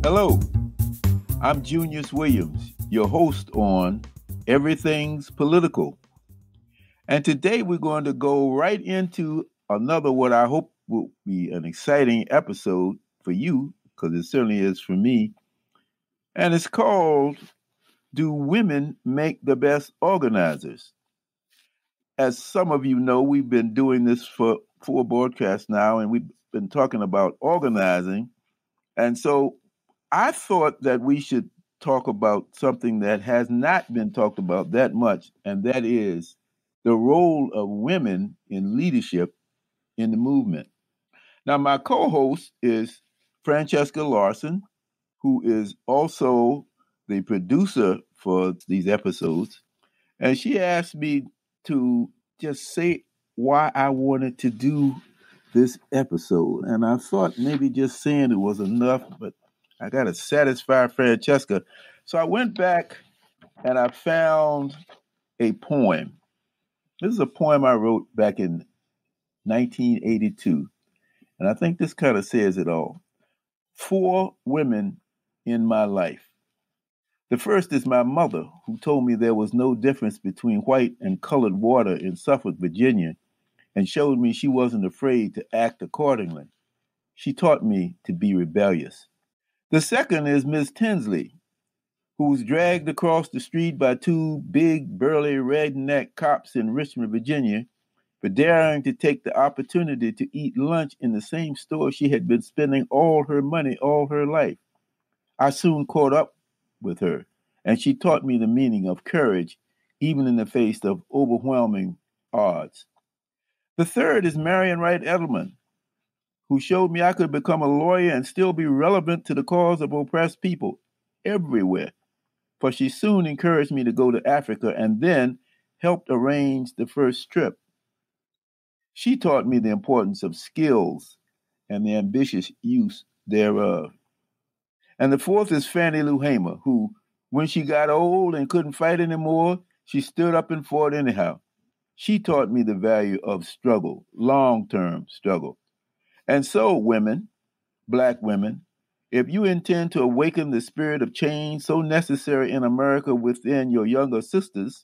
Hello, I'm Junius Williams, your host on Everything's Political. And today we're going to go right into another, what I hope will be an exciting episode for you, because it certainly is for me. And it's called, Do Women Make the Best Organizers? As some of you know, we've been doing this for 4 broadcasts now, and we've been talking about organizing. And so I thought that we should talk about something that has not been talked about that much, and that is the role of women in leadership in the movement. Now, my co-host is Francesca Larson, who is also the producer for these episodes, and she asked me to just say why I wanted to do this episode. And I thought maybe just saying it was enough, but I got to satisfy Francesca. So I went back and I found a poem. This is a poem I wrote back in 1982. And I think this kind of says it all. 4 women in my life. The first is my mother, who told me there was no difference between white and colored water in Suffolk, Virginia, and showed me she wasn't afraid to act accordingly. She taught me to be rebellious. The second is Miss Tinsley, who was dragged across the street by 2 big, burly, redneck cops in Richmond, Virginia, for daring to take the opportunity to eat lunch in the same store she had been spending all her money all her life. I soon caught up with her, and she taught me the meaning of courage, even in the face of overwhelming odds. The third is Marion Wright Edelman, who showed me I could become a lawyer and still be relevant to the cause of oppressed people everywhere. For she soon encouraged me to go to Africa and then helped arrange the first trip. She taught me the importance of skills and the ambitious use thereof. And the fourth is Fannie Lou Hamer, who, when she got old and couldn't fight anymore, she stood up and fought anyhow. She taught me the value of struggle, long-term struggle. And so, women, Black women, if you intend to awaken the spirit of change so necessary in America within your younger sisters,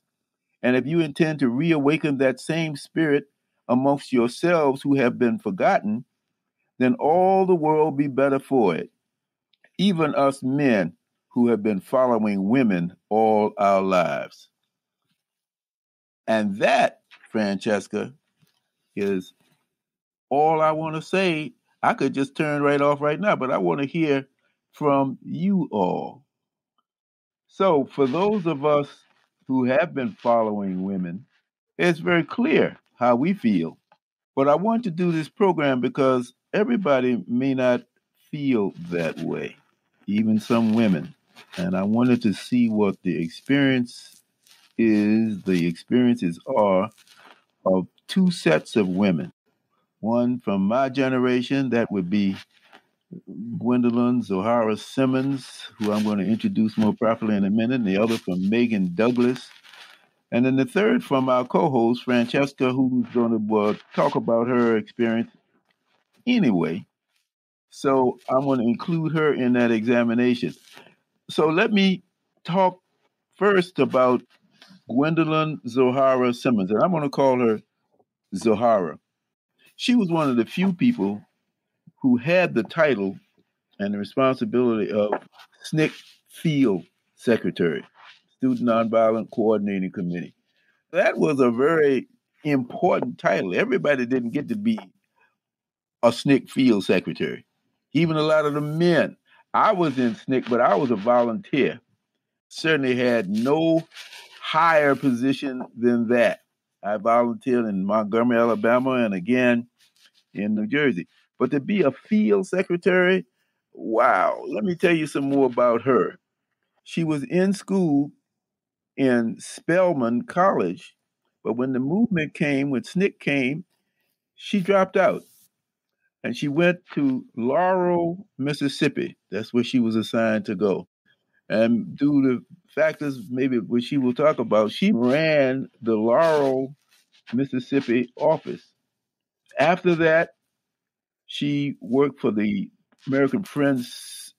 and if you intend to reawaken that same spirit amongst yourselves who have been forgotten, then all the world will be better for it, even us men who have been following women all our lives. And that, Francesca, is all I want to say. I could just turn right off right now, but I want to hear from you all. So for those of us who have been following women, it's very clear how we feel. But I want to do this program because everybody may not feel that way, even some women. And I wanted to see what the experiences are of 2 sets of women. One from my generation, that would be Gwendolyn Zoharah Simmons, who I'm going to introduce more properly in a minute, and the other from Megan Douglas. And then the third from our co-host, Francesca, who's going to talk about her experience anyway. So I'm going to include her in that examination. So let me talk first about Gwendolyn Zoharah Simmons, and I'm going to call her Zoharah. She was one of the few people who had the title and the responsibility of SNCC Field Secretary, Student Nonviolent Coordinating Committee. That was a very important title. Everybody didn't get to be a SNCC Field Secretary, even a lot of the men. I was in SNCC, but I was a volunteer. Certainly had no higher position than that. I volunteered in Montgomery, Alabama, and again in New Jersey. But to be a field secretary, wow. Let me tell you some more about her. She was in school in Spelman College, but when the movement came, when SNCC came, she dropped out. And she went to Laurel, Mississippi. That's where she was assigned to go. And due to factors maybe which she will talk about, she ran the Laurel, Mississippi office. After that, she worked for the American Friends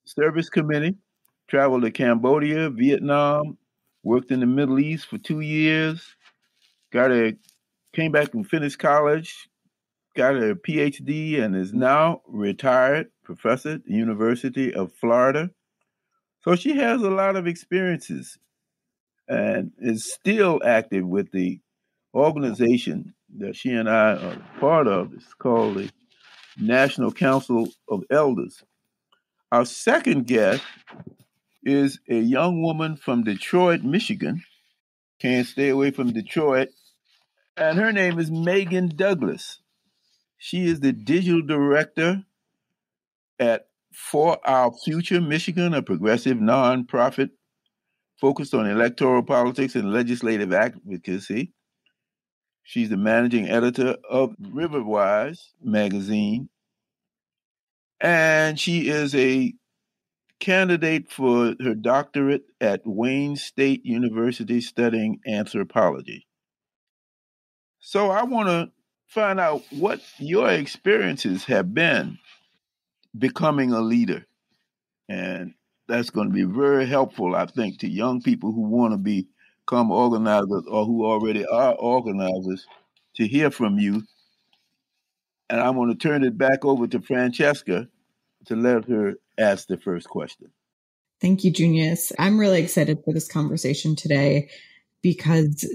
service committee, traveled to Cambodia, Vietnam, worked in the Middle East for 2 years, got a came back and finished college, got a PhD, and is now retired professor at the University of Florida. So she has a lot of experiences and is still active with the organization that she and I are part of. It's called the National Council of Elders. Our second guest is a young woman from Detroit, Michigan. Can't stay away from Detroit. And her name is Megan Douglas. She is the digital director at For Our Future Michigan, a progressive nonprofit focused on electoral politics and legislative advocacy. She's the managing editor of Riverwise magazine. And she is a candidate for her doctorate at Wayne State University studying anthropology. So I want to find out what your experiences have been becoming a leader. And that's going to be very helpful, I think, to young people who want to become organizers or who already are organizers to hear from you. And I want to turn it back over to Francesca to let her ask the first question. Thank you, Junius. I'm really excited for this conversation today because,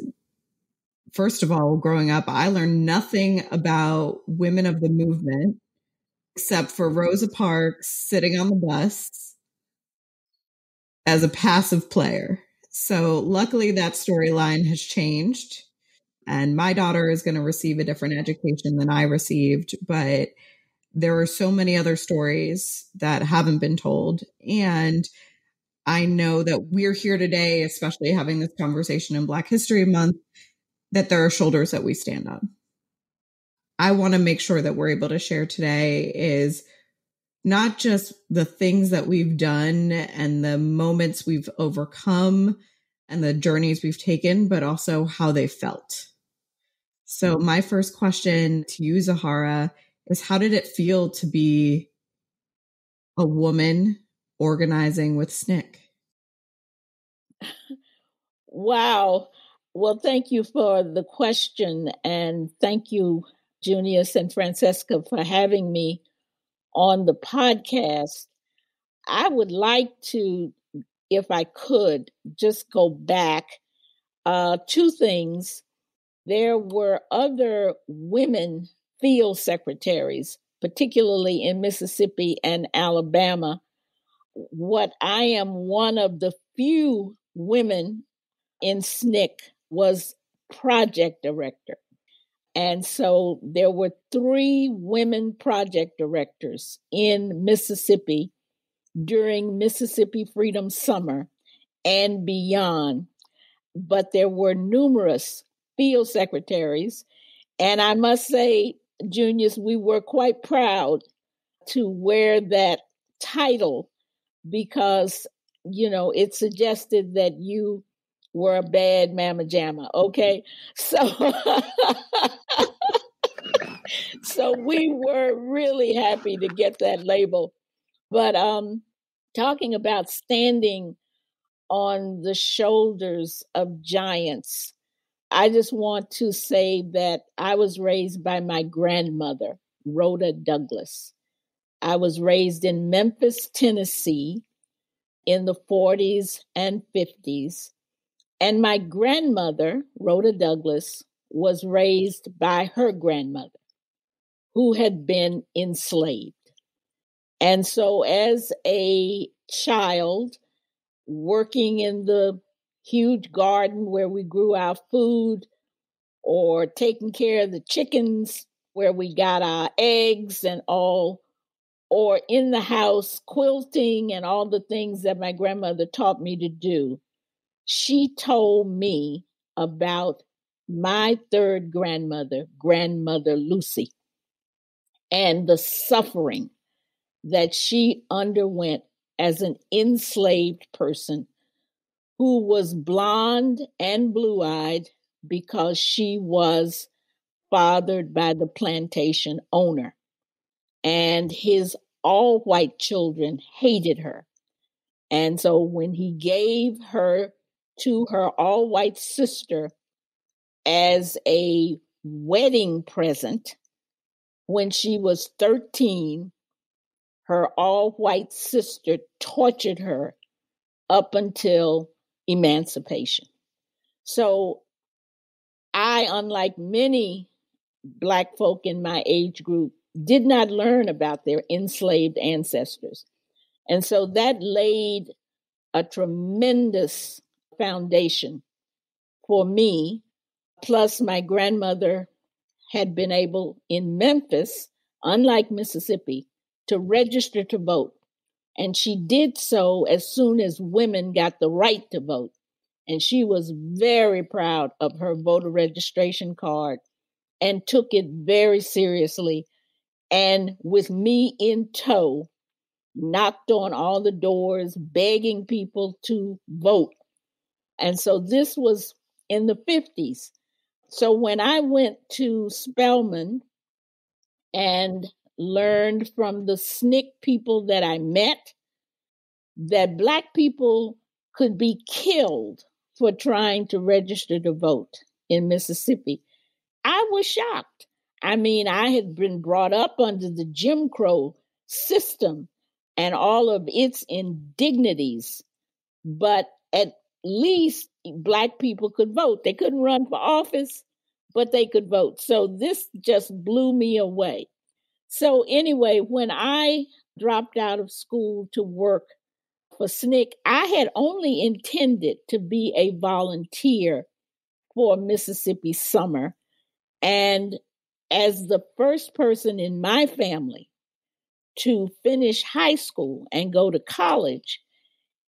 first of all, growing up, I learned nothing about women of the movement except for Rosa Parks sitting on the bus as a passive player. So luckily that storyline has changed and my daughter is going to receive a different education than I received, but there are so many other stories that haven't been told. And I know that we're here today, especially having this conversation in Black History Month, that there are shoulders that we stand on. I want to make sure that we're able to share today is not just the things that we've done and the moments we've overcome and the journeys we've taken, but also how they felt. So my first question to you, Zoharah, is how did it feel to be a woman organizing with SNCC? Wow. Well, thank you for the question. And thank you, Junius and Francesca, for having me on the podcast. I would like to, if I could, just go back. Two things. There were other women field secretaries, particularly in Mississippi and Alabama. What I am one of the few women in SNCC was project director. And so there were 3 women project directors in Mississippi during Mississippi Freedom Summer and beyond. But there were numerous field secretaries. And I must say, Junius, we were quite proud to wear that title because, it suggested that you were a bad mamma jamma. Okay. So we were really happy to get that label. But talking about standing on the shoulders of giants, I just want to say that I was raised by my grandmother, Rhoda Douglas. I was raised in Memphis, Tennessee in the 40s and 50s. And my grandmother, Rhoda Douglas, was raised by her grandmother, who had been enslaved. And so as a child, working in the huge garden where we grew our food, or taking care of the chickens where we got our eggs and all, or in the house quilting and all the things that my grandmother taught me to do, she told me about my third grandmother, Grandmother Lucy, and the suffering that she underwent as an enslaved person who was blonde and blue-eyed because she was fathered by the plantation owner. And his all white children hated her. And so when he gave her to her all white sister as a wedding present, when she was 13, her all white sister tortured her up until emancipation. So I, unlike many Black folk in my age group, did not learn about their enslaved ancestors. And so that laid a tremendous foundation for me. Plus, my grandmother had been able in Memphis, unlike Mississippi, to register to vote. And she did so as soon as women got the right to vote. And she was very proud of her voter registration card and took it very seriously. And with me in tow, knocked on all the doors, begging people to vote. And so this was in the 50s. So when I went to Spelman and learned from the SNCC people that I met that Black people could be killed for trying to register to vote in Mississippi, I was shocked. I mean, I had been brought up under the Jim Crow system and all of its indignities, but at least Black people could vote. They couldn't run for office, but they could vote. So this just blew me away. So anyway, when I dropped out of school to work for SNCC, I had only intended to be a volunteer for Mississippi Summer. And as the first person in my family to finish high school and go to college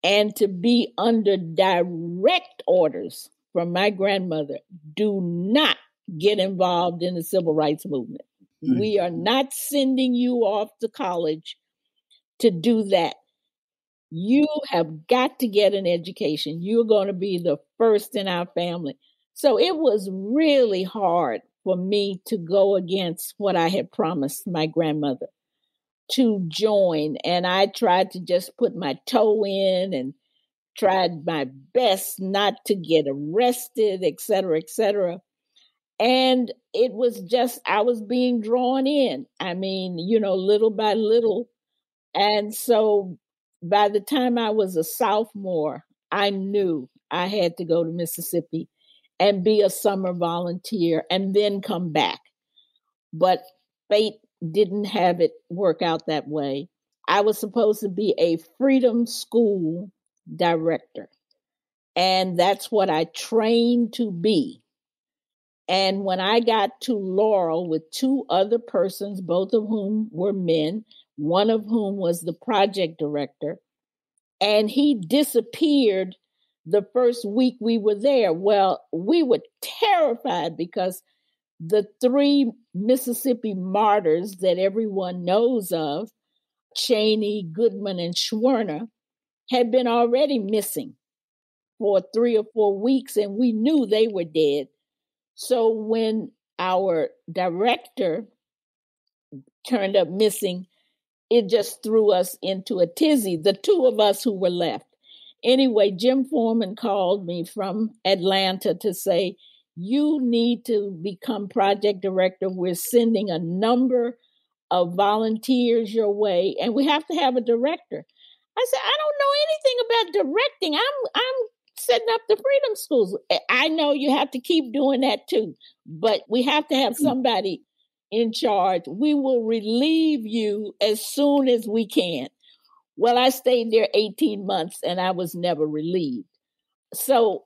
and to be under direct orders from my grandmother, do not get involved in the civil rights movement. Mm-hmm. We are not sending you off to college to do that. You have got to get an education. You're going to be the first in our family. So it was really hard for me to go against what I had promised my grandmother to join. And I tried to just put my toe in and tried my best not to get arrested, et cetera, et cetera. And it was just, I was being drawn in. I mean, little by little. And so by the time I was a sophomore, I knew I had to go to Mississippi and be a summer volunteer and then come back. But fate didn't have it work out that way. I was supposed to be a freedom school director. And that's what I trained to be. And when I got to Laurel with two other persons, both of whom were men, one of whom was the project director, and he disappeared the first week we were there. Well, we were terrified because the three Mississippi martyrs that everyone knows of, Cheney, Goodman, and Schwerner, had been already missing for 3 or 4 weeks, and we knew they were dead. So when our director turned up missing, it just threw us into a tizzy, the two of us who were left. Anyway, Jim Foreman called me from Atlanta to say, you need to become project director. We're sending a number of volunteers your way, and we have to have a director. I said, I don't know anything about directing. I'm setting up the freedom schools. I know you have to keep doing that too, but we have to have somebody in charge. We will relieve you as soon as we can. Well, I stayed there 18 months and I was never relieved. So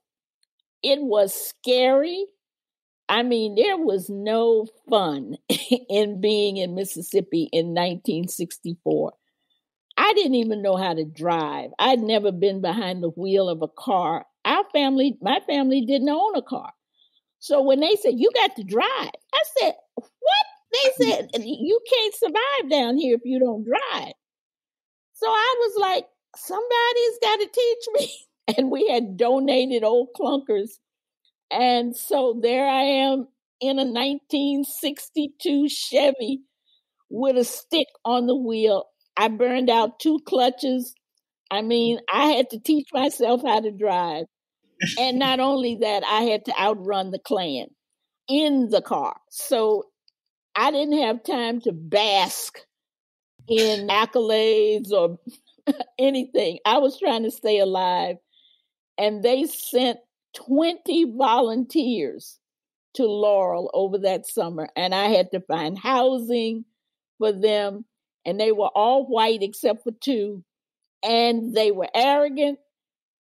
it was scary. I mean, there was no fun in being in Mississippi in 1964. I didn't even know how to drive. I'd never been behind the wheel of a car. My family didn't own a car. So when they said, you got to drive, I said, what? They said, you can't survive down here if you don't drive. So I was like, somebody's got to teach me. And we had donated old clunkers. And so there I am in a 1962 Chevy with a stick on the wheel. I burned out 2 clutches. I mean, I had to teach myself how to drive. And not only that, I had to outrun the Klan in the car. So I didn't have time to bask in accolades or anything. I was trying to stay alive. And they sent 20 volunteers to Laurel over that summer. And I had to find housing for them. And they were all white except for 2. And they were arrogant.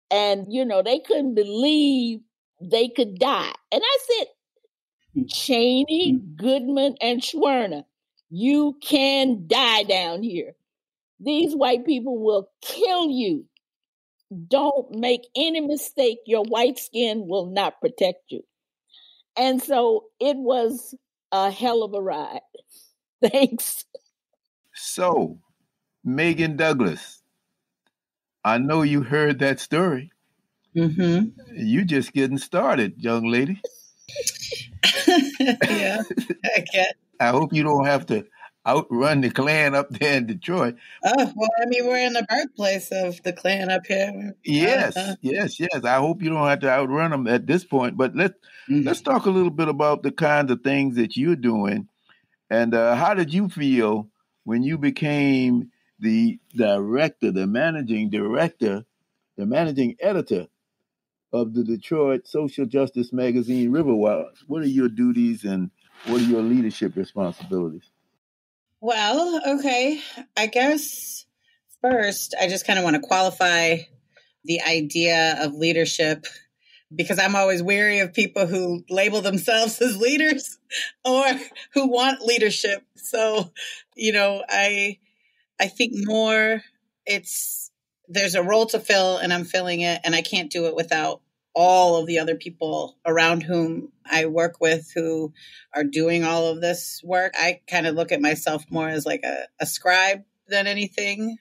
And, they couldn't believe they could die. And I said, Cheney, Goodman, and Schwerner, you can die down here. These white people will kill you. Don't make any mistake. Your white skin will not protect you. And so it was a hell of a ride. Thanks. So, Megan Douglas, I know you heard that story. Mm-hmm. You just getting started, young lady. Yeah, I get. I hope you don't have to outrun the Klan up there in Detroit. Oh, well, I mean, we're in the birthplace of the Klan up here. Yes. I hope you don't have to outrun them at this point. But let's talk a little bit about the kinds of things that you're doing. And how did you feel when you became the director, the managing editor of the Detroit social justice magazine Riverwise? What are your duties and what are your leadership responsibilities? Well, okay. I guess first, I just kind of want to qualify the idea of leadership because I'm always wary of people who label themselves as leaders or who want leadership. So, I think more there's a role to fill and I'm filling it and I can't do it without all of the other people around whom I work with who are doing all of this work. I kind of look at myself more as like a scribe than anything.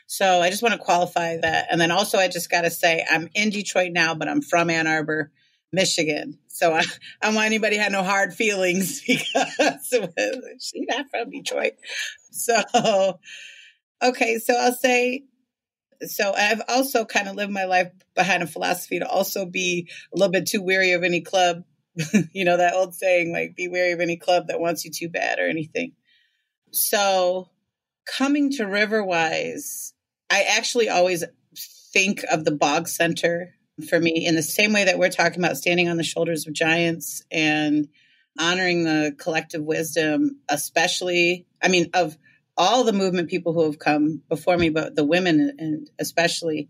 So I just want to qualify that. And then also I just got to say I'm in Detroit now, but I'm from Ann Arbor, Michigan. So I don't want anybody to have no hard feelings because she's not from Detroit. So, okay. So I'll say, so I've also kind of lived my life behind a philosophy to also be a little bit too weary of any club, that old saying, like, be wary of any club that wants you too bad or anything. So coming to Riverwise, I actually always think of the Bog Center for me in the same way that we're talking about standing on the shoulders of giants and honoring the collective wisdom, especially, of all the movement people who have come before me, but the women and especially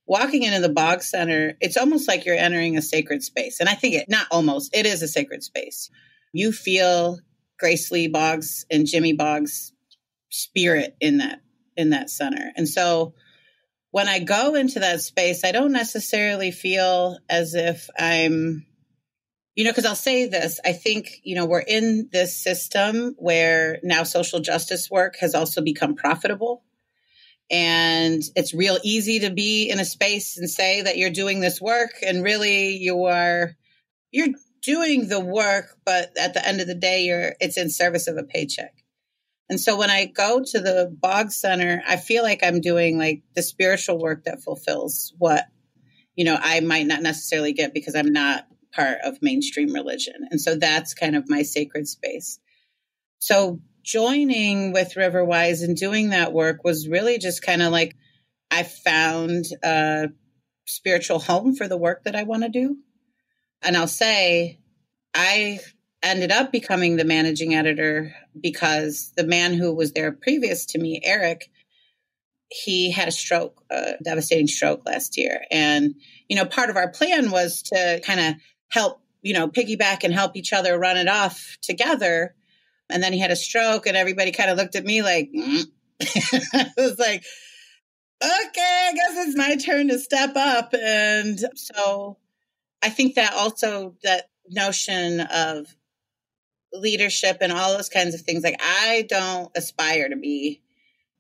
walking into the Bog Center, it's almost like you're entering a sacred space. And I think it is a sacred space. You feel Grace Lee Boggs and Jimmy Boggs' spirit in that center. And so when I go into that space, I don't necessarily feel as if I'm, because I'll say this, I think, we're in this system where now social justice work has also become profitable. And it's real easy to be in a space and say that you're doing this work. And really you're doing the work, but at the end of the day, it's in service of a paycheck. And so when I go to the Bog Center, I feel like I'm doing like the spiritual work that fulfills what, I might not necessarily get because I'm not part of mainstream religion. And so that's kind of my sacred space. So joining with Riverwise and doing that work was really just kind of like I found a spiritual home for the work that I want to do. And I'll say I ended up becoming the managing editor because the man who was there previous to me, Eric, he had a devastating stroke last year. And, part of our plan was to kind of help, piggyback and help each other run it off together. And then he had a stroke and everybody kind of looked at me like, I was like, okay, I guess it's my turn to step up. And so I think that also that notion of leadership and all those kinds of things, like I don't aspire to be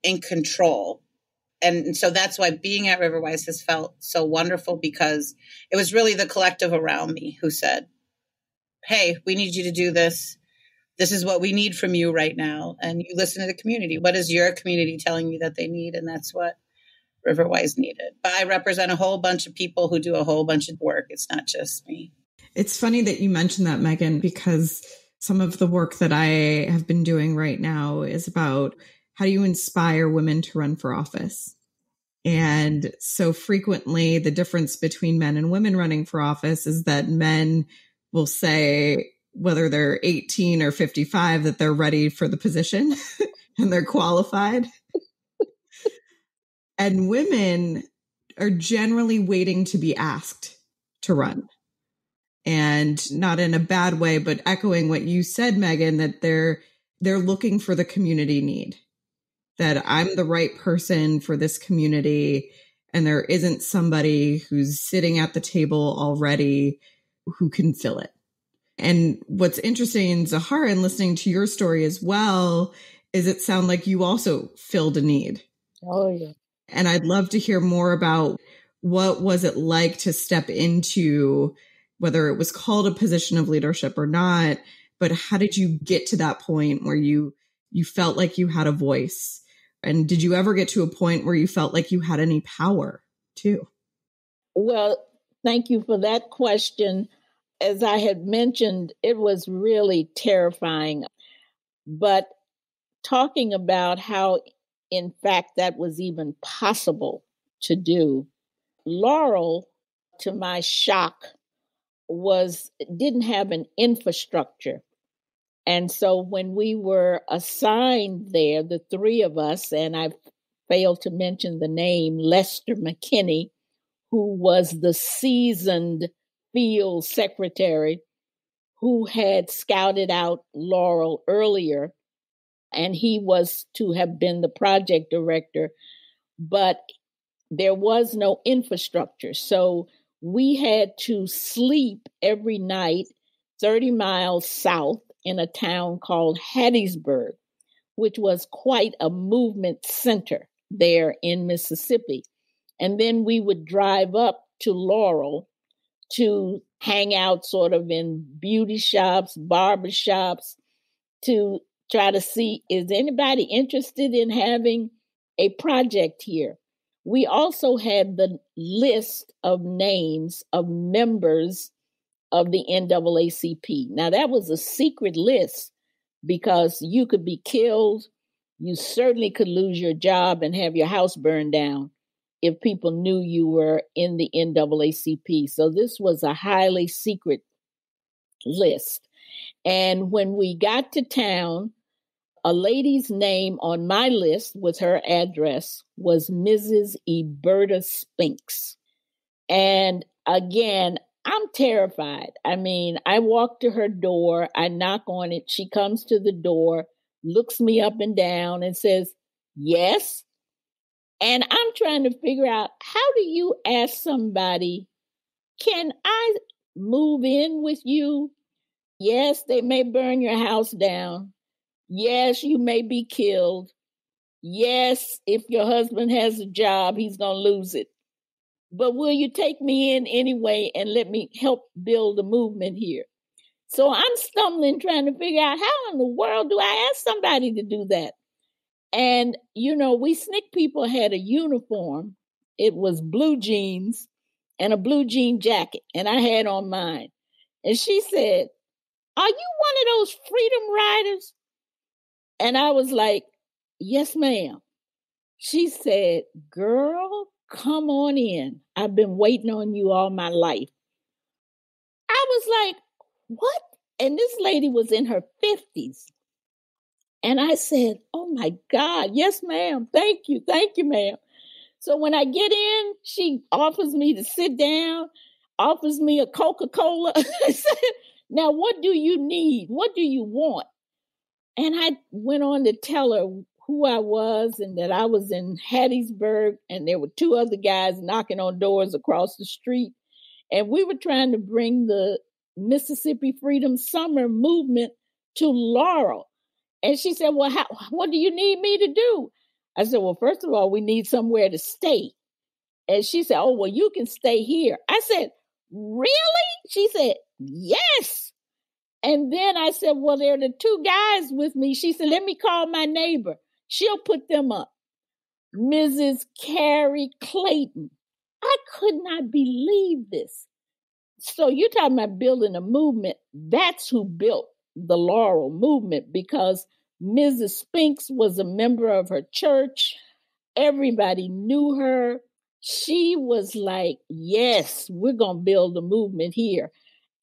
in control. And so that's why being at Riverwise has felt so wonderful because it was really the collective around me who said, hey, we need you to do this. this is what we need from you right now. And you listen to the community. What is your community telling you that they need? And that's what Riverwise needed. But I represent a whole bunch of people who do a whole bunch of work. It's not just me. It's funny that you mentioned that, Megan, because some of the work that I have been doing right now is about how do you inspire women to run for office? And so frequently the difference between men and women running for office is that men will say, whether they're 18 or 55, that they're ready for the position and they're qualified. And women are generally waiting to be asked to run. And not in a bad way, but echoing what you said, Megan, that they're looking for the community need, that I'm the right person for this community. And there isn't somebody who's sitting at the table already who can fill it. And what's interesting, Zoharah, and listening to your story as well, is it sound like you also filled a need. Oh, yeah. And I'd love to hear more about what was it like to step into, whether it was called a position of leadership or not, but how did you get to that point where you felt like you had a voice? And did you ever get to a point where you felt like you had any power too? Well, thank you for that question. As I had mentioned, it was really terrifying. But talking about how, in fact, that was even possible to do, Laurel, to my shock, didn't have an infrastructure. And so when we were assigned there, the three of us, and I failed to mention the name, Lester McKinney, who was the seasoned field secretary who had scouted out Laurel earlier, and he was to have been the project director, but there was no infrastructure. So we had to sleep every night 30 miles south in a town called Hattiesburg, which was quite a movement center there in Mississippi. And then we would drive up to Laurel to hang out sort of in beauty shops, barber shops, to try to see, is anybody interested in having a project here? We also had the list of names of members of the NAACP. Now, that was a secret list because you could be killed. You certainly could lose your job and have your house burned down if people knew you were in the NAACP. So this was a highly secret list. And when we got to town, a lady's name on my list with her address was Mrs. Eberta Spinks. And again, I'm terrified. I mean, I walk to her door, I knock on it, she comes to the door, looks me up and down and says, yes. And I'm trying to figure out, how do you ask somebody, can I move in with you? Yes, they may burn your house down. Yes, you may be killed. Yes, if your husband has a job, he's going to lose it. But will you take me in anyway and let me help build a movement here? So I'm stumbling, trying to figure out, how in the world do I ask somebody to do that? And, you know, we SNCC people had a uniform. It was blue jeans and a blue jean jacket, and I had on mine. And she said, are you one of those freedom riders? And I was like, yes, ma'am. She said, girl, come on in. I've been waiting on you all my life. I was like, what? And this lady was in her 50s. And I said, oh my God, yes, ma'am. Thank you, ma'am. So when I get in, she offers me to sit down, offers me a Coca-Cola. I said, now, what do you need? What do you want? And I went on to tell her who I was and that I was in Hattiesburg, and there were two other guys knocking on doors across the street. And we were trying to bring the Mississippi Freedom Summer movement to Laurel. And she said, well, what do you need me to do? I said, well, first of all, we need somewhere to stay. And she said, oh, well, you can stay here. I said, really? She said, yes. And then I said, well, there are the two guys with me. She said, let me call my neighbor. She'll put them up. Mrs. Carrie Clayton. I could not believe this. So you're talking about building a movement. That's who built the Laurel movement, because Mrs. Spinks was a member of her church. Everybody knew her. She was like, yes, we're going to build a movement here.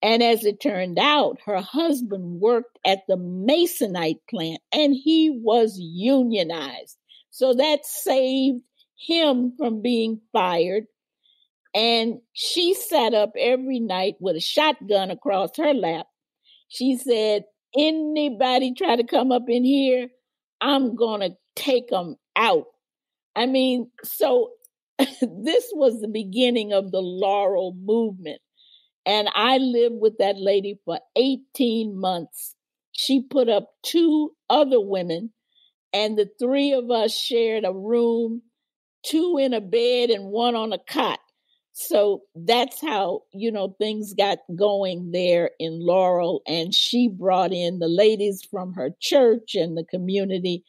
And as it turned out, her husband worked at the Masonite plant and he was unionized. So that saved him from being fired. And she sat up every night with a shotgun across her lap. She said, anybody try to come up in here, I'm going to take them out. I mean, so this was the beginning of the Laurel movement. And I lived with that lady for 18 months. She put up two other women, and the three of us shared a room, two in a bed and one on a cot. So that's how, things got going there in Laurel. And she brought in the ladies from her church and the community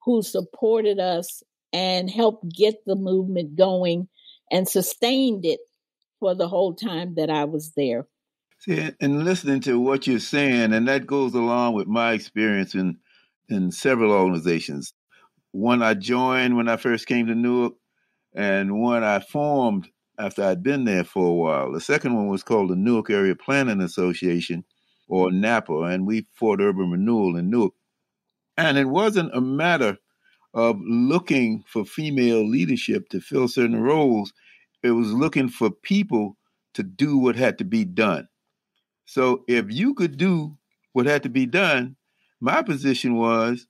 who supported us and helped get the movement going and sustained it for the whole time that I was there. See, and listening to what you're saying, and that goes along with my experience in several organizations. One I joined when I first came to Newark, and one I formed after I'd been there for a while. The second one was called the Newark Area Planning Association, or NAPA, and we fought urban renewal in Newark. And it wasn't a matter of looking for female leadership to fill certain roles. It was looking for people to do what had to be done. So if you could do what had to be done, my position was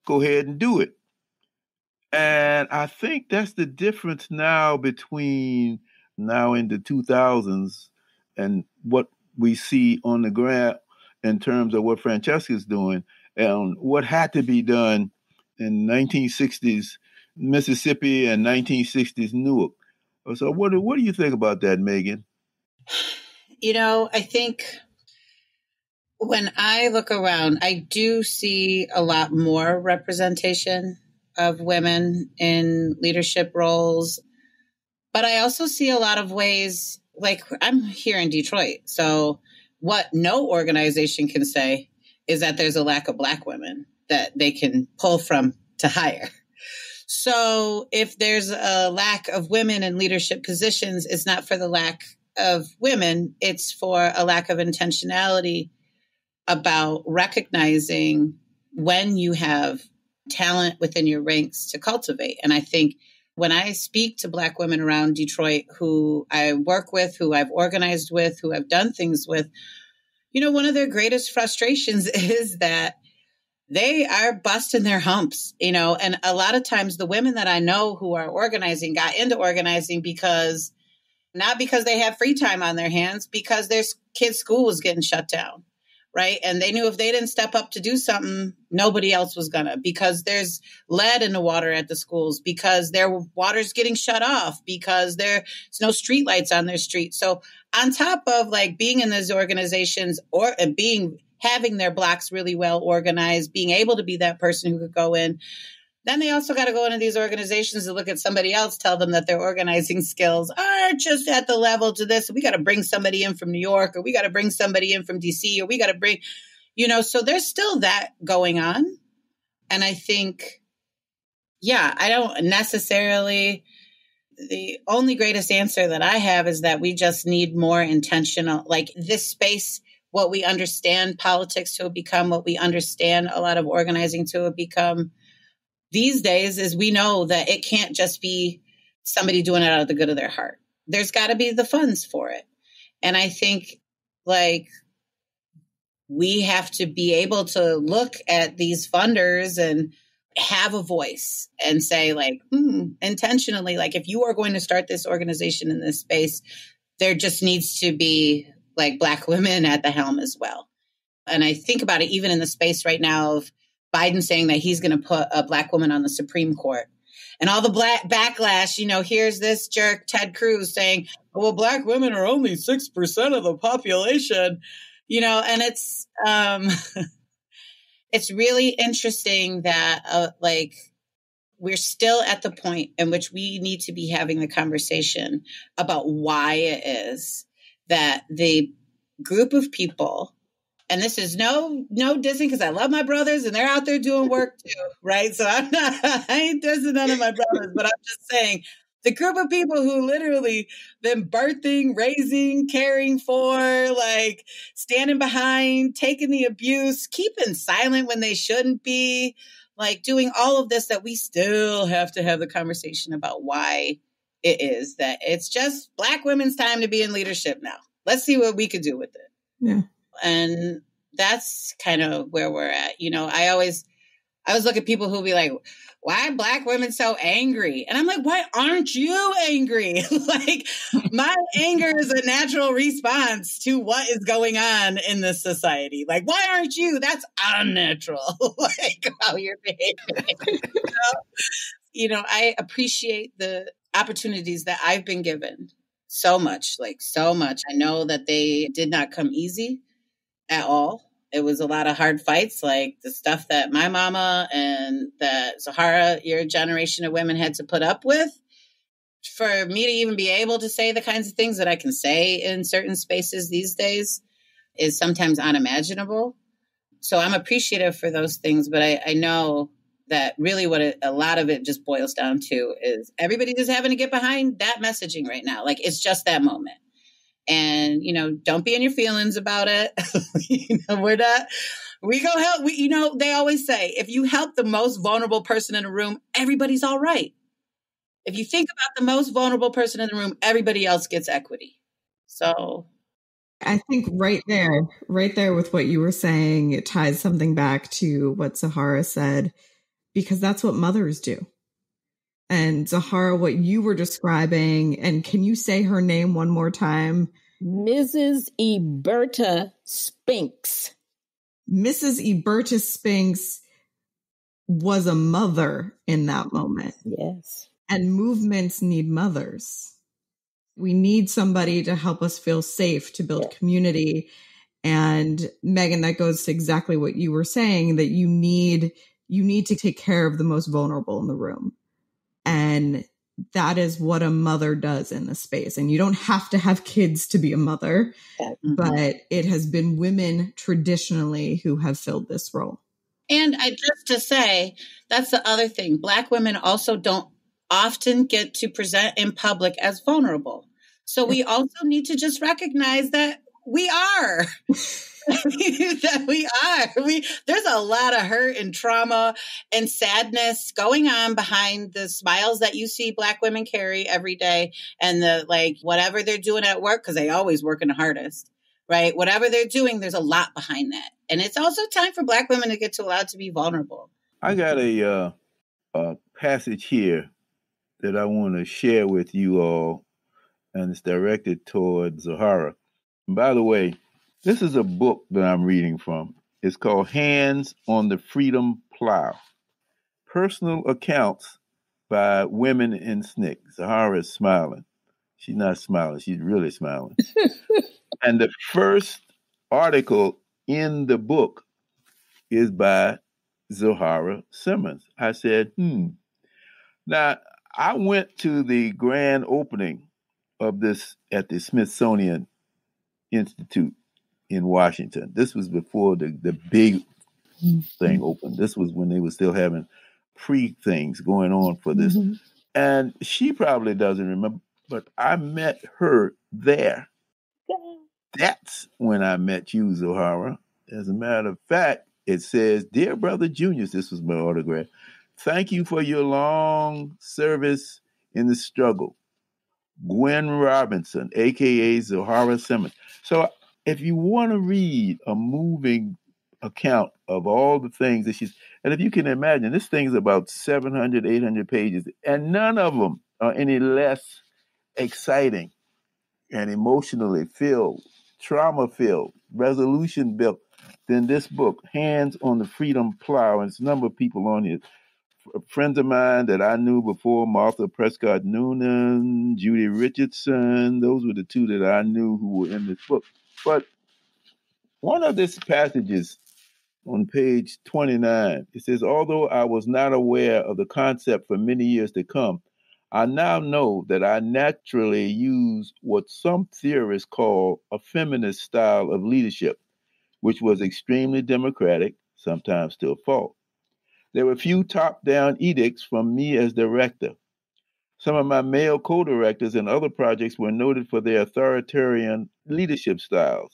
go ahead and do it. And I think that's the difference now between now in the 2000s and what we see on the ground in terms of what Francesca's doing and what had to be done in 1960s Mississippi and 1960s Newark. So what do you think about that, Megan? I think when I look around, I do see a lot more representation of women in leadership roles. But I also see a lot of ways, like I'm here in Detroit. So what no organization can say is that there's a lack of Black women that they can pull from to hire. So if there's a lack of women in leadership positions, it's not for the lack of women, it's for a lack of intentionality about recognizing when you have talent within your ranks to cultivate. And I think when I speak to Black women around Detroit who I work with, who I've organized with, who I've done things with, one of their greatest frustrations is that they are busting their humps, and a lot of times the women that I know who are organizing got into organizing not because they have free time on their hands, because their kids' school was getting shut down. Right. And they knew if they didn't step up to do something, nobody else was gonna, because there's lead in the water at the schools, because their water's getting shut off, because there's no street lights on their street. So on top of like being in those organizations or having their blocks really well organized, being able to be that person who could go in, then they also got to go into these organizations and look at somebody else, tell them that their organizing skills aren't just at the level to this. We got to bring somebody in from New York, or we got to bring somebody in from DC, or we got to bring, so there's still that going on. And I think, I don't necessarily, the only greatest answer that I have is that we just need more intentional, like this space, what we understand politics to become, what we understand a lot of organizing to become these days is we know that it can't just be somebody doing it out of the good of their heart. There's got to be the funds for it. And I think we have to be able to look at these funders and have a voice and say intentionally, if you are going to start this organization in this space, there just needs to be Black women at the helm as well. And I think about it even in the space right now of Biden saying that he's going to put a Black woman on the Supreme Court, and all the backlash, here's this jerk, Ted Cruz, saying, well, Black women are only 6% of the population. And it's really interesting that we're still at the point in which we need to be having the conversation about why it is that the group of people, and this is no dissing, because I love my brothers and they're out there doing work too, right? So I ain't dissing none of my brothers, but I'm just saying the group of people who literally been birthing, raising, caring for, standing behind, taking the abuse, keeping silent when they shouldn't be, doing all of this, that we still have to have the conversation about why it is that it's just Black women's time to be in leadership now. Let's see what we could do with it. Yeah. And that's kind of where we're at. I always look at people who be like, why are Black women so angry? And I'm like, why aren't you angry? My anger is a natural response to what is going on in this society. Why aren't you? That's unnatural. How you're behaving. I appreciate the opportunities that I've been given so much, so much. I know that they did not come easy at all. It was a lot of hard fights, like the stuff that my mama and that Zoharah, your generation of women, had to put up with. For me to even be able to say the kinds of things that I can say in certain spaces these days is sometimes unimaginable. So I'm appreciative for those things, but I know that really what a lot of it just boils down to is everybody just having to get behind that messaging right now. It's just that moment. And, don't be in your feelings about it. We go help. They always say, if you help the most vulnerable person in the room, everybody's all right. If you think about the most vulnerable person in the room, everybody else gets equity. So I think right there with what you were saying, it ties something back to what Zoharah said, because that's what mothers do. And Zoharah, what you were describing, and can you say her name one more time? Mrs. Eberta Spinks. Mrs. Eberta Spinks was a mother in that moment. Yes. And movements need mothers. We need somebody to help us feel safe, to build community. And Megan, that goes to exactly what you were saying, that you need to take care of the most vulnerable in the room. And that is what a mother does in the space. And you don't have to have kids to be a mother, but it has been women traditionally who have filled this role. And just to say, that's the other thing. Black women also don't often get to present in public as vulnerable. So we also need to just recognize that we are. That we are. There's a lot of hurt and trauma and sadness going on behind the smiles that you see Black women carry every day, and the whatever they're doing at work, because they always working the hardest, right? Whatever they're doing, there's a lot behind that. And it's also time for Black women to get allowed to be vulnerable. I got a passage here that I want to share with you all, and it's directed toward Zoharah. And by the way, this is a book that I'm reading from. It's called Hands on the Freedom Plow, Personal Accounts by Women in SNCC. Zoharah is smiling. She's not smiling. She's really smiling. And the first article in the book is by Zoharah Simmons. I said, Now, I went to the grand opening of this at the Smithsonian Institute in Washington. This was before the big thing opened. This was when they were still having pre-things going on for this. And she probably doesn't remember, but I met her there. That's when I met you, Zoharah. As a matter of fact, it says, "Dear Brother Junius," this was my autograph, "thank you for your long service in the struggle. Gwen Robinson, a.k.a. Zoharah Simmons." So if you want to read a moving account of all the things that she's, and if you can imagine, this thing's about 700, 800 pages, and none of them are any less exciting and emotionally filled, trauma-filled, resolution-built than this book, Hands on the Freedom Plow. And it's a number of people on here. Friends of mine that I knew before, Martha Prescott Noonan, Judy Richardson, those were the two that I knew who were in this book. But One of these passages on page 29, it says, although I was not aware of the concept for many years to come, I now know that I naturally use what some theorists call a feminist style of leadership, which was extremely democratic, sometimes still false. There were few top-down edicts from me as director. Some of my male co-directors in other projects were noted for their authoritarian leadership styles.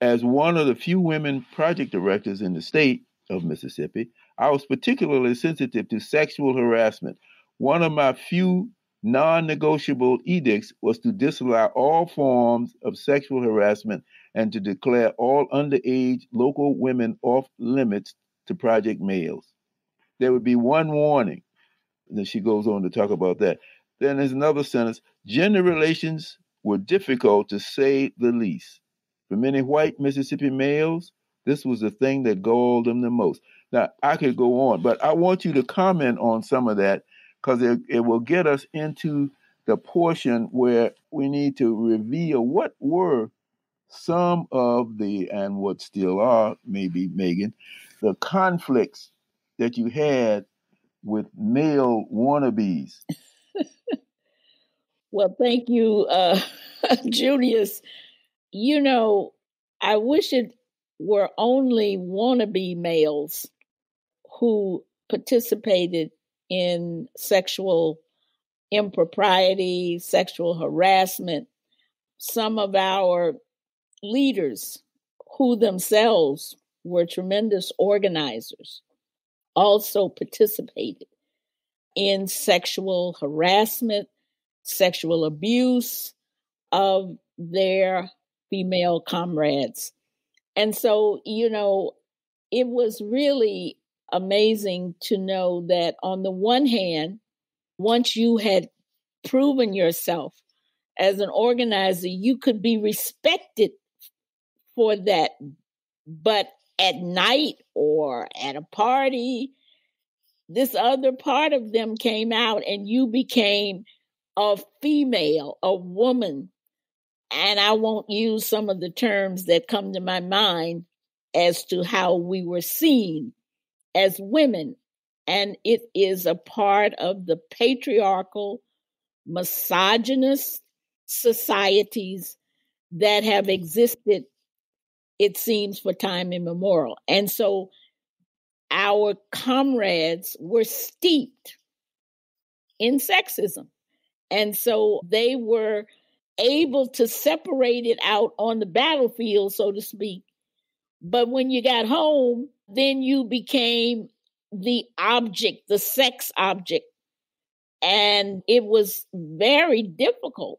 As one of the few women project directors in the state of Mississippi, I was particularly sensitive to sexual harassment. One of my few non-negotiable edicts was to disallow all forms of sexual harassment and to declare all underage local women off limits to project males. There would be one warning. Then she goes on to talk about that. Then there's another sentence. Gender relations were difficult to say the least. For many white Mississippi males, this was the thing that galled them the most. Now, I could go on, but I want you to comment on some of that because it will get us into the portion where we need to reveal what were some of the, and what still are, maybe, Megan, the conflicts that you had with male wannabes. Well, thank you, Junius. You know, I wish it were only wannabe males who participated in sexual impropriety, sexual harassment. Some of our leaders, who themselves were tremendous organizers, also participated in sexual harassment, sexual abuse of their female comrades. And so, you know, it was really amazing to know that on the one hand, once you had proven yourself as an organizer, you could be respected for that. But at night or at a party, this other part of them came out and you became a female, a woman. And I won't use some of the terms that come to my mind as to how we were seen as women. And it is a part of the patriarchal, misogynist societies that have existed, it seems, for time immemorial. And so our comrades were steeped in sexism. And so they were able to separate it out on the battlefield, so to speak. But when you got home, then you became the object, the sex object. And it was very difficult.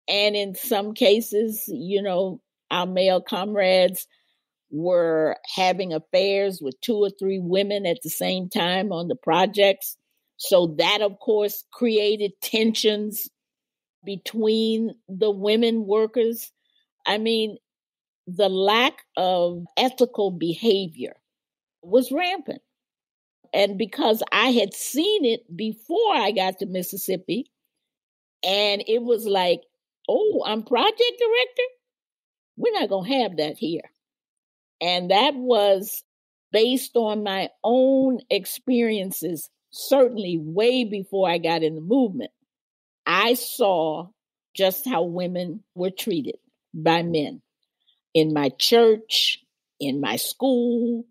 And in some cases, you know, our male comrades were having affairs with 2 or 3 women at the same time on the projects. So that, of course, created tensions between the women workers. I mean, the lack of ethical behavior was rampant. And because I had seen it before I got to Mississippi, and it was like, oh, I'm project director? We're not going to have that here. And that was based on my own experiences, certainly way before I got in the movement. I saw just how women were treated by men in my church, in my school.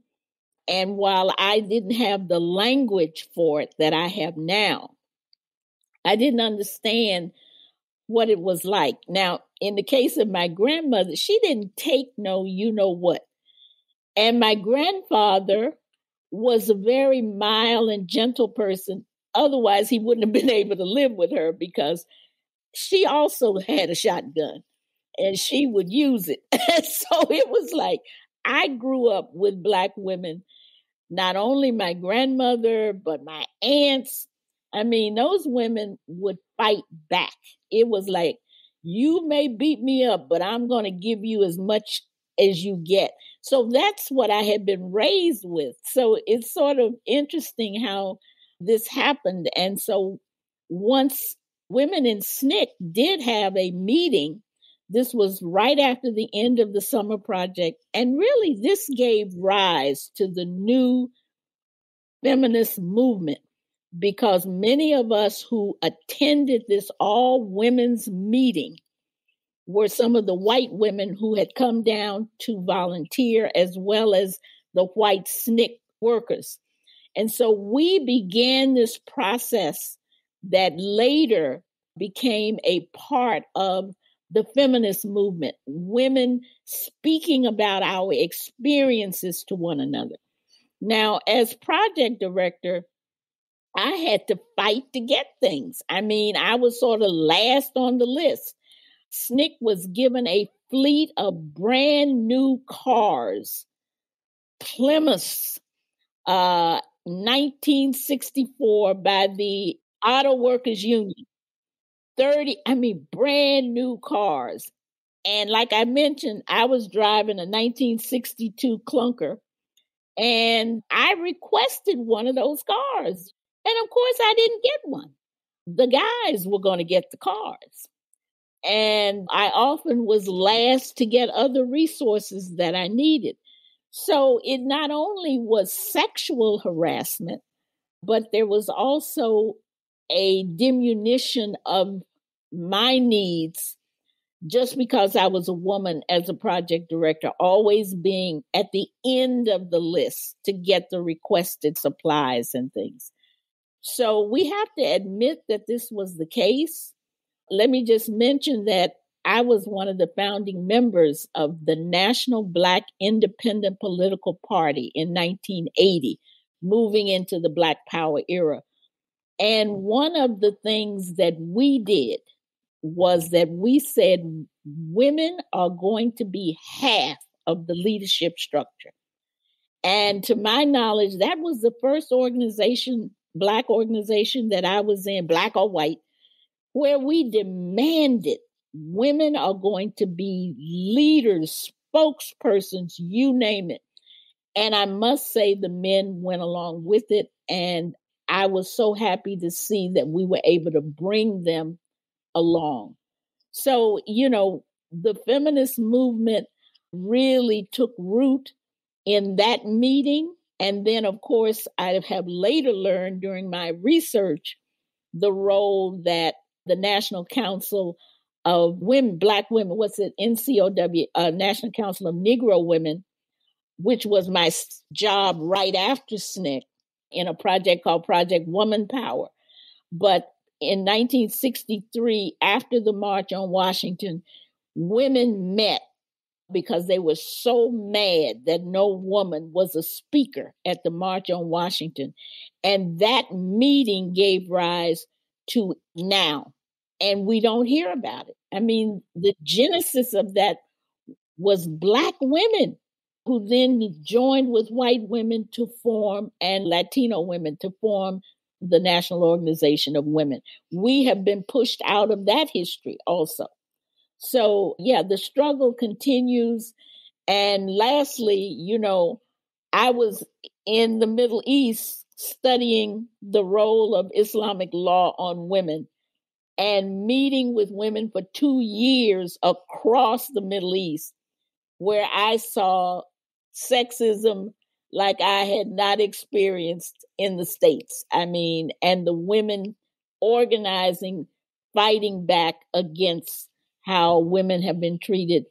And while I didn't have the language for it that I have now, I didn't understand what it was like. Now, in the case of my grandmother, she didn't take no you know what. And my grandfather was a very mild and gentle person. Otherwise, he wouldn't have been able to live with her because she also had a shotgun and she would use it. So it was like, I grew up with Black women, not only my grandmother, but my aunts. I mean, those women would fight back. It was like, you may beat me up, but I'm going to give you as much as you get. So that's what I had been raised with. So it's sort of interesting how this happened. And so once women in SNCC did have a meeting This was right after the end of the summer project. And really, this gave rise to the new feminist movement, because many of us who attended this all women's meeting were some of the white women who had come down to volunteer, as well as the white SNCC workers. And so we began this process that later became a part of the feminist movement, women speaking about our experiences to one another. Now, as project director, I had to fight to get things. I mean, I was sort of last on the list. SNCC was given a fleet of brand new cars, Plymouths, 1964 by the Auto Workers Union. Brand new cars. And like I mentioned, I was driving a 1962 clunker, and I requested one of those cars. And of course, I didn't get one. The guys were going to get the cars. And I often was last to get other resources that I needed. So it not only was sexual harassment, but there was also a diminution of my needs just because I was a woman as a project director, always being at the end of the list to get the requested supplies and things. So we have to admit that this was the case. Let me just mention that I was one of the founding members of the National Black Independent Political Party in 1980, moving into the Black Power era. And one of the things that we did was that we said women are going to be half of the leadership structure. And to my knowledge, that was the first organization, Black organization that I was in, Black or white, where we demanded women are going to be leaders, spokespersons, you name it. And I must say the men went along with it. And I was so happy to see that we were able to bring them along. So, the feminist movement really took root in that meeting. And then, of course, I have later learned during my research the role that the National Council of Women, Black Women, NCOW, National Council of Negro Women, which was my job right after SNCC in a project called Project Woman Power. But in 1963, after the March on Washington, women met because they were so mad that no woman was a speaker at the March on Washington. And that meeting gave rise to now. And we don't hear about it. I mean, the genesis of that was Black women who then joined with white women to form, and Latino women to form, the National Organization of Women. We have been pushed out of that history also. So, yeah, the struggle continues. And lastly, I was in the Middle East studying the role of Islamic law on women and meeting with women for 2 years across the Middle East, where I saw sexism like I had not experienced in the States. I mean, and the women organizing, fighting back against how women have been treated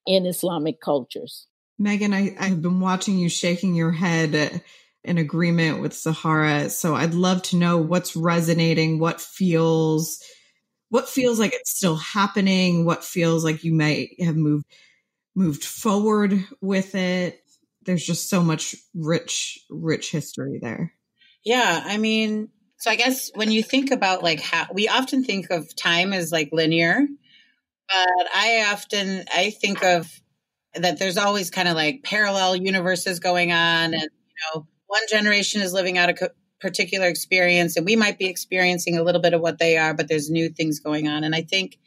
in Islamic cultures. Megan, I've been watching you shaking your head in agreement with Zoharah. So I'd love to know what's resonating, what feels like it's still happening, what feels like you may have moved forward with it. There's just so much rich history there. Yeah. I mean, so I guess when you think about like how we often think of time as like linear, but I think of that there's always kind of like parallel universes going on. And, one generation is living out a particular experience and we might be experiencing a little bit of what they are, but there's new things going on. And I think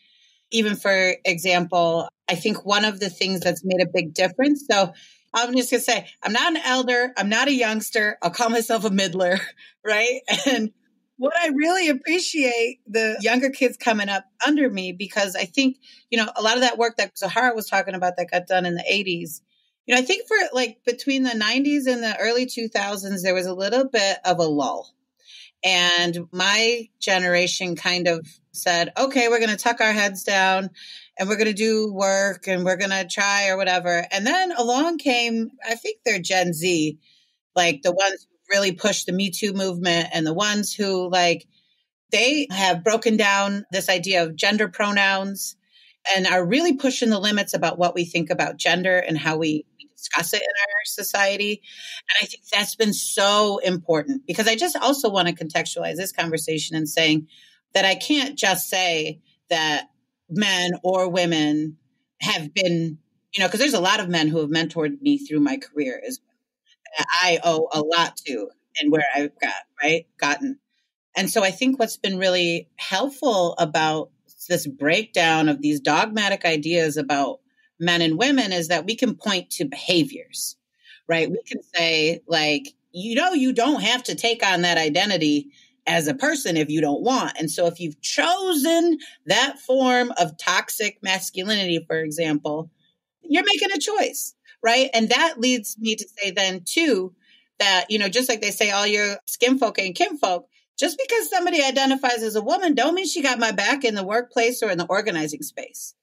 even for example, I think one of the things that's made a big difference. So I'm just going to say, I'm not an elder. I'm not a youngster. I'll call myself a middler, right? And what I really appreciate the younger kids coming up under me, because I think, a lot of that work that Zoharah was talking about that got done in the 80s, I think for like between the 90s and the early 2000s, there was a little bit of a lull. And my generation kind of said, okay, we're going to tuck our heads down and we're going to do work and we're going to try or whatever. And then along came, I think they're Gen Z, like the ones who really pushed the Me Too movement and the ones who they have broken down this idea of gender pronouns and are really pushing the limits about what we think about gender and how we discuss it in our society. And I think that's been so important, because I just also want to contextualize this conversation in saying that I can't just say that men or women have been, because there's a lot of men who have mentored me through my career as well, that I owe a lot to and where I've gotten. And so I think what's been really helpful about this breakdown of these dogmatic ideas about men and women is that we can point to behaviors, right? We can say, you don't have to take on that identity as a person if you don't want. And so if you've chosen that form of toxic masculinity, for example, you're making a choice, right? And that leads me to say then too, that, just like they say, all your skin folk ain't kinfolk, just because somebody identifies as a woman don't mean she got my back in the workplace or in the organizing space,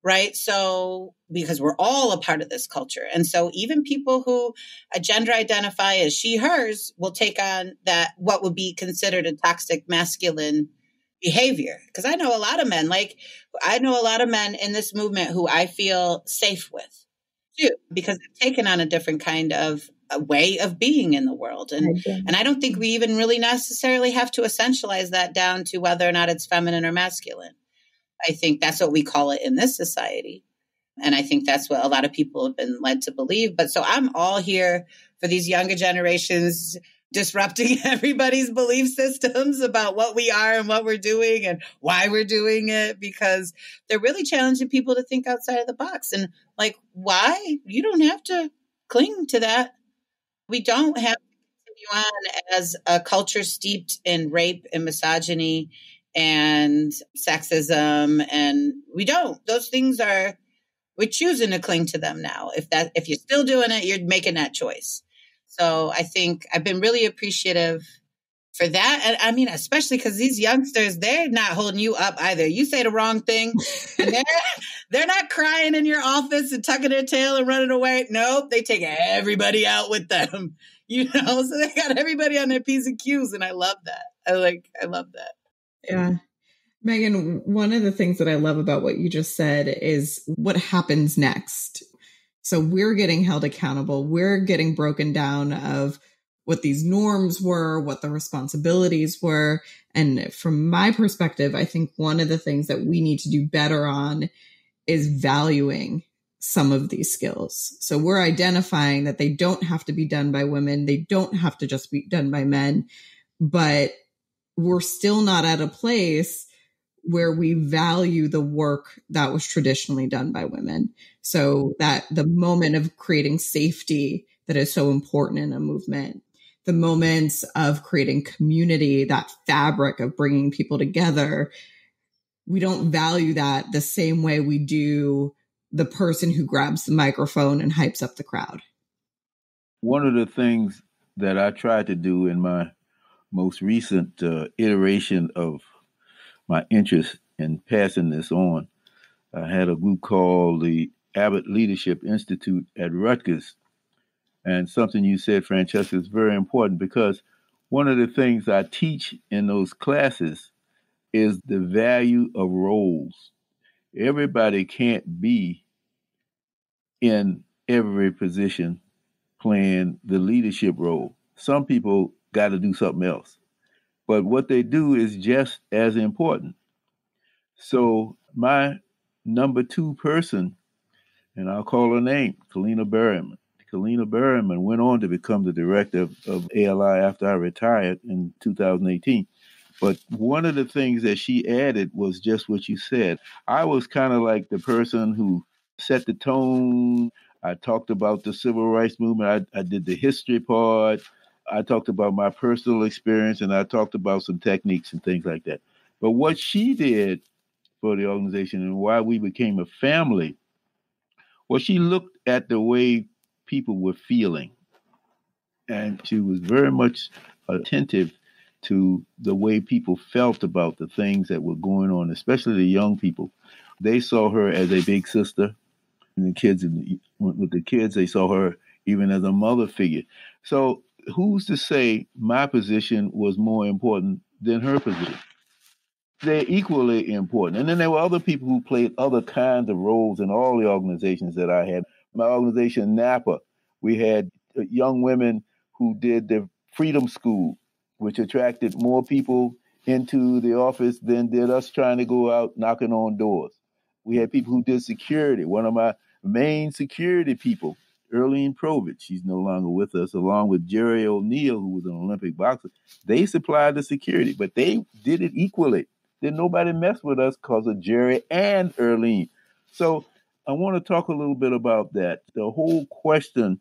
right? So, because we're all a part of this culture. And so even people who gender identify as she, hers will take on that, what would be considered a toxic masculine behavior. Because I know a lot of men, in this movement who I feel safe with too, because they've taken on a different kind of a way of being in the world. And I don't think we even really necessarily have to essentialize that down to whether or not it's feminine or masculine. I think that's what we call it in this society. And I think that's what a lot of people have been led to believe. But so I'm all here for these younger generations, disrupting everybody's belief systems about what we are and what we're doing and why we're doing it, because they're really challenging people to think outside of the box. And why? You don't have to cling to that. We don't have to continue on as a culture steeped in rape and misogyny and sexism. And we don't. Those things we're choosing to cling to them now. If you're still doing it, you're making that choice. So I think I've been really appreciative for that. And I mean, especially because these youngsters, they're not holding you up either. You say the wrong thing and they're not crying in your office and tucking their tail and running away. Nope. They take everybody out with them, so they got everybody on their P's and Q's. And I love that. I love that. Yeah. Megan, one of the things that I love about what you just said is what happens next. So we're getting held accountable. We're getting broken down of what these norms were, what the responsibilities were. And from my perspective, I think one of the things that we need to do better on is valuing some of these skills. So we're identifying that they don't have to be done by women. They don't have to just be done by men, but we're still not at a place where we value the work that was traditionally done by women. So that the moment of creating safety that is so important in a movement, the moments of creating community, that fabric of bringing people together, we don't value that the same way we do the person who grabs the microphone and hypes up the crowd. One of the things that I tried to do in my most recent iteration of my interest in passing this on, I had a group called the Abbott Leadership Institute at Rutgers. And something you said, Francesca, is very important, because one of the things I teach in those classes is the value of roles. Everybody can't be in every position playing the leadership role. Some people got to do something else. But what they do is just as important. So my number 2 person, and I'll call her name, Kalina Berryman. Kalina Berryman went on to become the director of ALI after I retired in 2018. But one of the things that she added was just what you said. I was kind of like the person who set the tone. I talked about the civil rights movement. I did the history part. I talked about my personal experience, and I talked about some techniques and things like that. But what she did for the organization and why we became a family, well, she looked at the way people were feeling, and she was very much attentive to the way people felt about the things that were going on, especially the young people. They saw her as a big sister, and with the kids, they saw her even as a mother figure. So who's to say my position was more important than her position? They're equally important. And then there were other people who played other kinds of roles in all the organizations that I had. My organization, NAPA, we had young women who did the Freedom School, which attracted more people into the office than did us trying to go out knocking on doors. We had people who did security. One of my main security people, Earlene Provich, she's no longer with us, along with Jerry O'Neill, who was an Olympic boxer. They supplied the security, but they did it equally. Didn't nobody mess with us because of Jerry and Earlene. So I want to talk a little bit about that. The whole question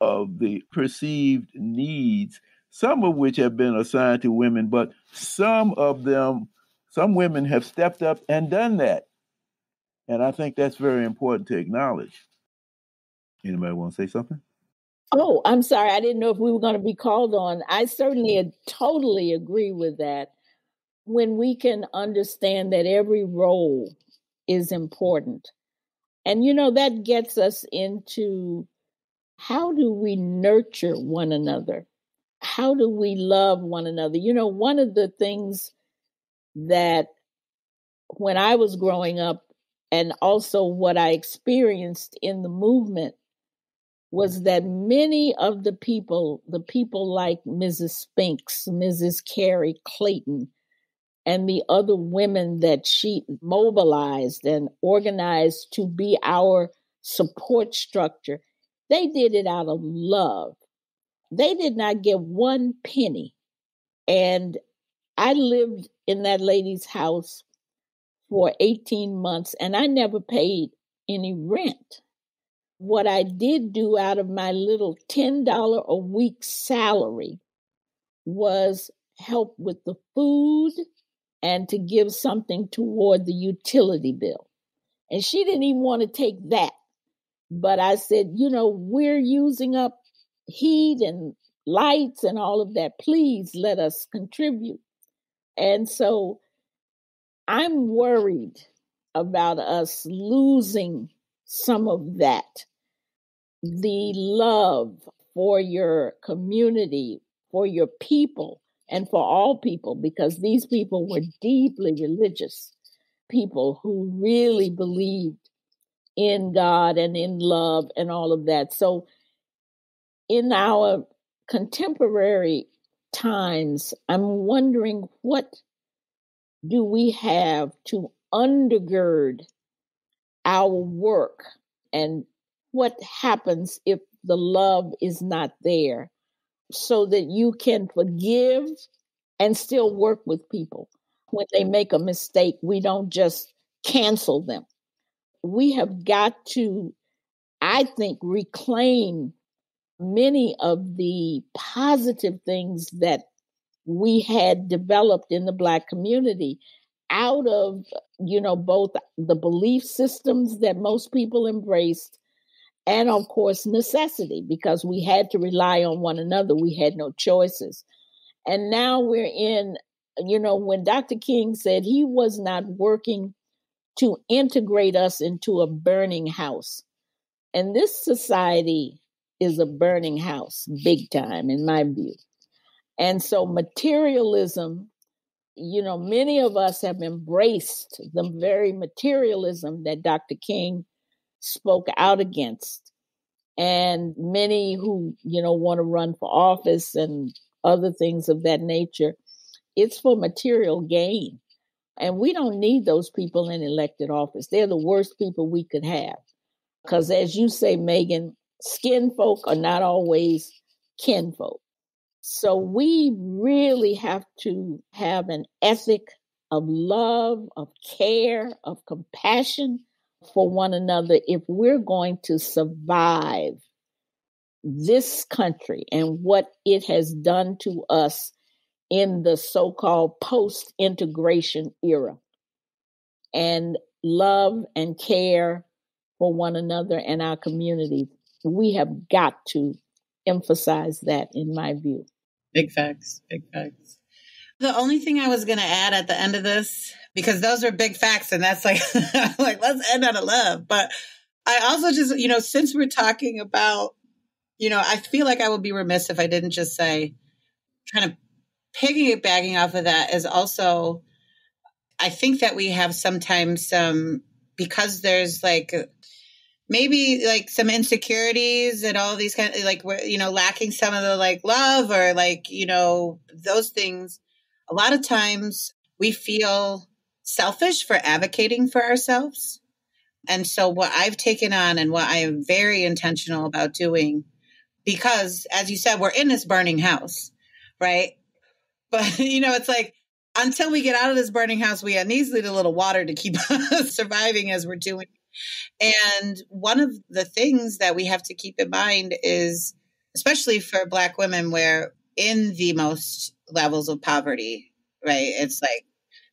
of the perceived needs, some of which have been assigned to women, but some women have stepped up and done that. And I think that's very important to acknowledge. Anybody want to say something? Oh, I'm sorry. I didn't know if we were going to be called on. I certainly totally agree with that. When we can understand that every role is important. And, that gets us into how do we nurture one another? How do we love one another? One of the things that when I was growing up and also what I experienced in the movement was that many of the people like Mrs. Spinks, Mrs. Carrie Clayton, and the other women that she mobilized and organized to be our support structure, they did it out of love. They did not get one penny. And I lived in that lady's house for 18 months and I never paid any rent. What I did do out of my little $10 a week salary was help with the food and to give something toward the utility bill. And she didn't even want to take that. But I said, we're using up heat and lights and all of that. Please let us contribute. And so I'm worried about us losing some of that. The love for your community, for your people, and for all people, because these people were deeply religious people who really believed in God and in love and all of that. So in our contemporary times, I'm wondering, what do we have to undergird our work, and what happens if the love is not there, so that you can forgive and still work with people. When they make a mistake, we don't just cancel them. We have got to, I think, reclaim many of the positive things that we had developed in the Black community out of, both the belief systems that most people embraced and, of course, necessity, because we had to rely on one another. We had no choices. And now we're in, when Dr. King said he was not working to integrate us into a burning house. And this society is a burning house, big time, in my view. And so materialism, many of us have embraced the very materialism that Dr. King spoke out against. And many who, want to run for office and other things of that nature, it's for material gain. And we don't need those people in elected office. They're the worst people we could have. Because as you say, Megan, skin folk are not always kinfolk. So we really have to have an ethic of love, of care, of compassion for one another if we're going to survive this country and what it has done to us in the so-called post-integration era, and love and care for one another and our communities. We have got to emphasize that, in my view. Big facts, big facts. The only thing I was going to add at the end of this, because those are big facts, and that's like, like, let's end on a love. But I also just, since we're talking about, I feel like I would be remiss if I didn't just say, kind of piggybacking off of that is also, I think that we have sometimes because there's like, maybe like some insecurities and all these kind of like, lacking some of the like love or like, those things. A lot of times we feel selfish for advocating for ourselves. And so what I've taken on and what I am very intentional about doing, because as you said, we're in this burning house, right? But, it's like, until we get out of this burning house, we need a little water to keep us surviving as we're doing. And one of the things that we have to keep in mind is, especially for Black women, we're in the most levels of poverty, right? It's like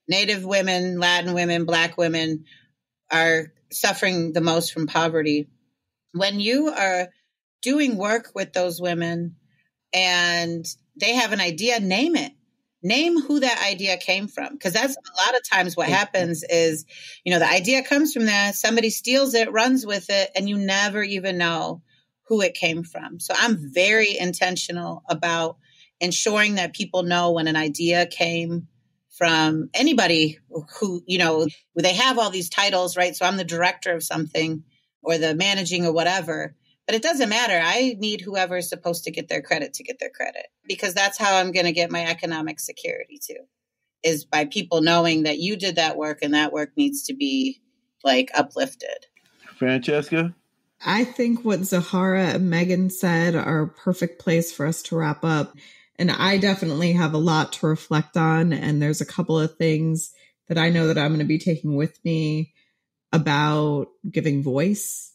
Native women, Latin women, Black women are suffering the most from poverty. When you are doing work with those women and they have an idea, name it. Name who that idea came from. Because that's a lot of times what happens is, the idea comes from there, somebody steals it, runs with it, and you never even know who it came from. So I'm very intentional about ensuring that people know when an idea came from anybody who, they have all these titles, right? So I'm the director of something or the managing or whatever. But it doesn't matter. I need whoever is supposed to get their credit, because that's how I'm going to get my economic security too, is by people knowing that you did that work and that work needs to be like uplifted. Francesca? I think what Zoharah and Megan said are a perfect place for us to wrap up. And I definitely have a lot to reflect on. And there's a couple of things that I know that I'm going to be taking with me about giving voice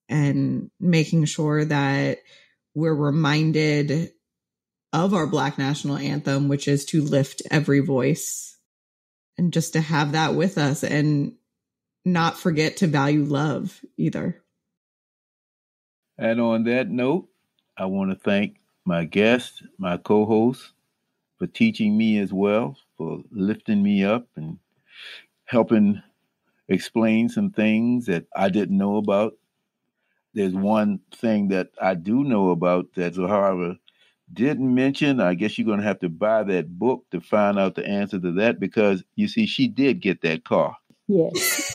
and making sure that we're reminded of our Black national anthem, which is to lift every voice, and just to have that with us and not forget to value love either. And on that note, I want to thank my guest, my co-host, for teaching me as well, for lifting me up and helping explain some things that I didn't know about. There's one thing that I do know about that Zoharah didn't mention. I guess you're going to have to buy that book to find out the answer to that, because you see, she did get that car. Yes.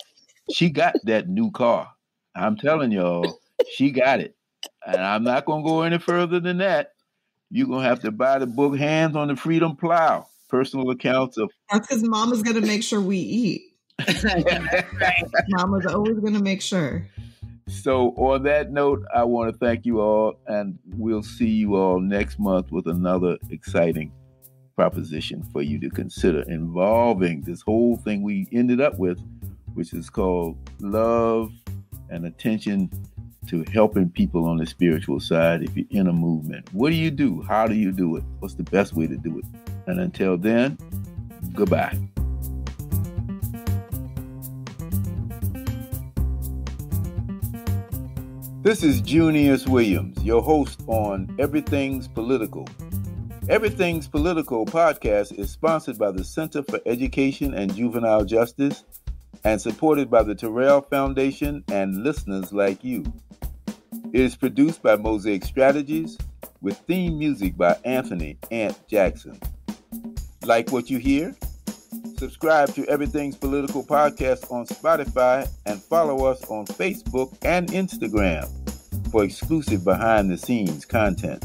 She got that new car. I'm telling y'all, she got it. And I'm not going to go any further than that. You're going to have to buy the book, Hands on the Freedom Plow, personal accounts of... That's because Mama's going to make sure we eat. Right. Mama's always going to make sure. So on that note, I want to thank you all, and we'll see you all next month with another exciting proposition for you to consider involving this whole thing we ended up with, which is called love and attention to helping people on the spiritual side if you're in a movement. What do you do? How do you do it? What's the best way to do it? And until then, goodbye. This is Junius Williams, your host on Everything's Political. Everything's Political podcast is sponsored by the Center for Education and Juvenile Justice and supported by the Terrell Foundation and listeners like you. It is produced by Mosaic Strategies with theme music by Anthony Ant Jackson. Like what you hear? Subscribe to Everything's Political podcast on Spotify and follow us on Facebook and Instagram for exclusive behind-the-scenes content.